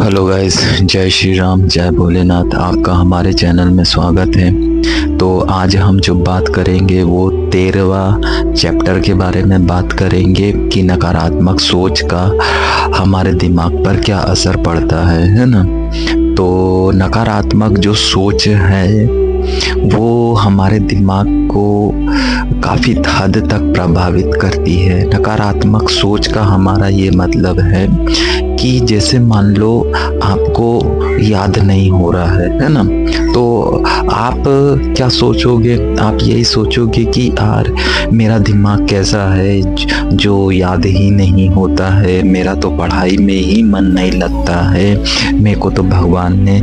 Hello guys, जय श्री राम, जय भोलेनाथ। आपका हमारे चैनल में स्वागत है। तो आज हम जो बात करेंगे वो 13वां चैप्टर के बारे में बात करेंगे कि नकारात्मक सोच का हमारे दिमाग पर क्या असर पड़ता है ना। तो नकारात्मक जो सोच है वो हमारे दिमाग को काफ़ी हद तक प्रभावित करती है। नकारात्मक सोच का हमारा ये मतलब है कि जैसे मान लो आपको याद नहीं हो रहा है ना, तो आप क्या सोचोगे? आप यही सोचोगे कि यार मेरा दिमाग कैसा है जो याद ही नहीं होता है, मेरा तो पढ़ाई में ही मन नहीं लगता है, मेरे को तो भगवान ने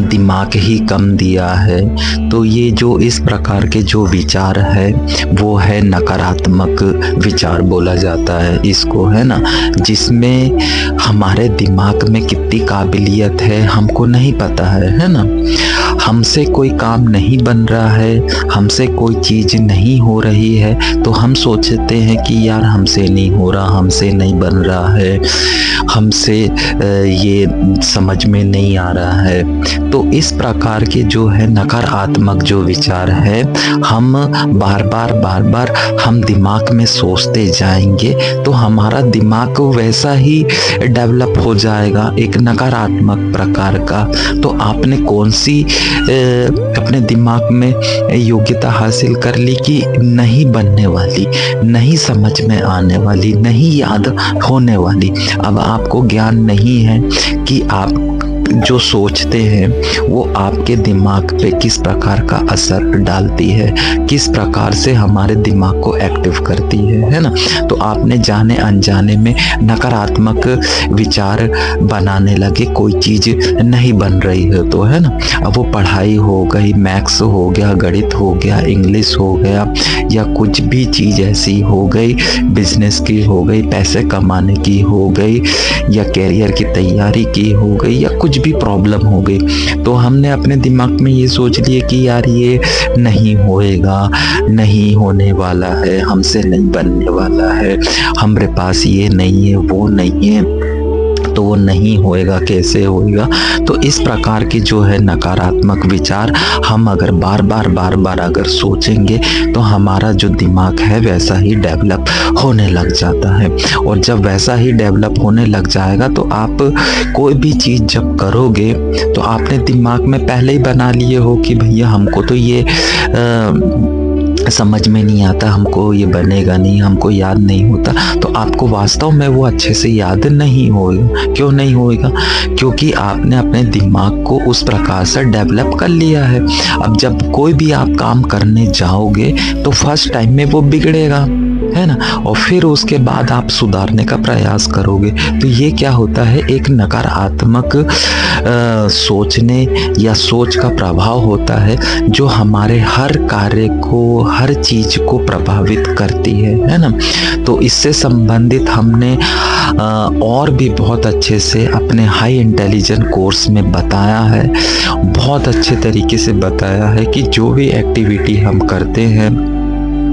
दिमाग ही कम दिया है। तो ये जो इस प्रकार के जो विचार है वो है नकारात्मक विचार बोला जाता है इसको, है ना, जिसमें हमारे दिमाग में कितनी काबिलियत है हमको नहीं पता है ना। हमसे कोई काम नहीं बन रहा है, हमसे कोई चीज़ नहीं हो रही है तो हम सोचते हैं कि यार हमसे नहीं हो रहा, हमसे नहीं बन रहा है, हमसे ये समझ में नहीं आ रहा है। तो इस प्रकार के जो है नकारात्मक जो विचार है हम बार बार हम दिमाग में सोचते जाएंगे तो हमारा दिमाग वैसा ही डेवलप हो जाएगा एक नकारात्मक प्रकार का। तो आपने कौन सी अपने दिमाग में योग्यता हासिल कर ली कि नहीं बनने वाली, नहीं समझ में आने वाली, नहीं याद होने वाली। अब आपको ज्ञान नहीं है कि आप जो सोचते हैं वो आपके दिमाग पे किस प्रकार का असर डालती है, किस प्रकार से हमारे दिमाग को एक्टिव करती है ना। तो आपने जाने अनजाने में नकारात्मक विचार बनाने लगे, कोई चीज़ नहीं बन रही है तो, है ना। अब वो पढ़ाई हो गई, मैथ्स हो गया, गणित हो गया, इंग्लिश हो गया, या कुछ भी चीज़ ऐसी हो गई, बिजनेस की हो गई, पैसे कमाने की हो गई, या कैरियर की तैयारी की हो गई, या कुछ भी प्रॉब्लम हो गई, तो हमने अपने दिमाग में ये सोच लिए कि यार ये नहीं होएगा, नहीं होने वाला है, हमसे नहीं बनने वाला है, हमारे पास ये नहीं है, वो नहीं है, तो वो नहीं होएगा, कैसे होएगा। तो इस प्रकार की जो है नकारात्मक विचार हम अगर बार बार अगर सोचेंगे तो हमारा जो दिमाग है वैसा ही डेवलप होने लग जाता है। और जब वैसा ही डेवलप होने लग जाएगा तो आप कोई भी चीज़ जब करोगे तो आपने दिमाग में पहले ही बना लिए हो कि भैया हमको तो ये समझ में नहीं आता, हमको ये बनेगा नहीं, हमको याद नहीं होता, तो आपको वास्तव में वो अच्छे से याद नहीं होगा। क्यों नहीं होगा? क्योंकि आपने अपने दिमाग को उस प्रकार से डेवलप कर लिया है। अब जब कोई भी आप काम करने जाओगे तो फर्स्ट टाइम में वो बिगड़ेगा, है ना, और फिर उसके बाद आप सुधारने का प्रयास करोगे। तो ये क्या होता है, एक नकारात्मक सोचने या सोच का प्रभाव होता है जो हमारे हर कार्य को, हर चीज को प्रभावित करती है ना। तो इससे संबंधित हमने और भी बहुत अच्छे से अपने हाई इंटेलिजेंस कोर्स में बताया है, बहुत अच्छे तरीके से बताया है कि जो भी एक्टिविटी हम करते हैं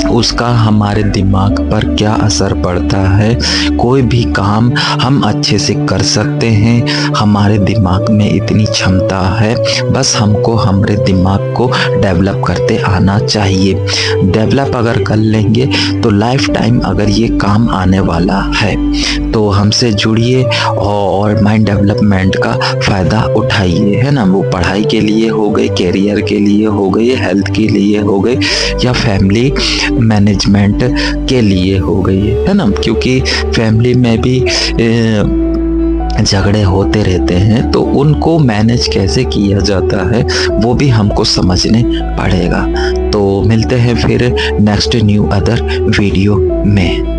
उसका हमारे दिमाग पर क्या असर पड़ता है। कोई भी काम हम अच्छे से कर सकते हैं, हमारे दिमाग में इतनी क्षमता है, बस हमको हमारे दिमाग को डेवलप करते आना चाहिए। डेवलप अगर कर लेंगे तो लाइफ टाइम अगर ये काम आने वाला है तो हमसे जुड़िए और माइंड डेवलपमेंट का फ़ायदा उठाइए, है ना। वो पढ़ाई के लिए हो गई, कैरियर के लिए हो गई, हेल्थ के लिए हो गई, या फैमिली मैनेजमेंट के लिए हो गई, है ना। क्योंकि फैमिली में भी झगड़े होते रहते हैं तो उनको मैनेज कैसे किया जाता है वो भी हमको समझने पड़ेगा। तो मिलते हैं फिर नेक्स्ट न्यू अदर वीडियो में।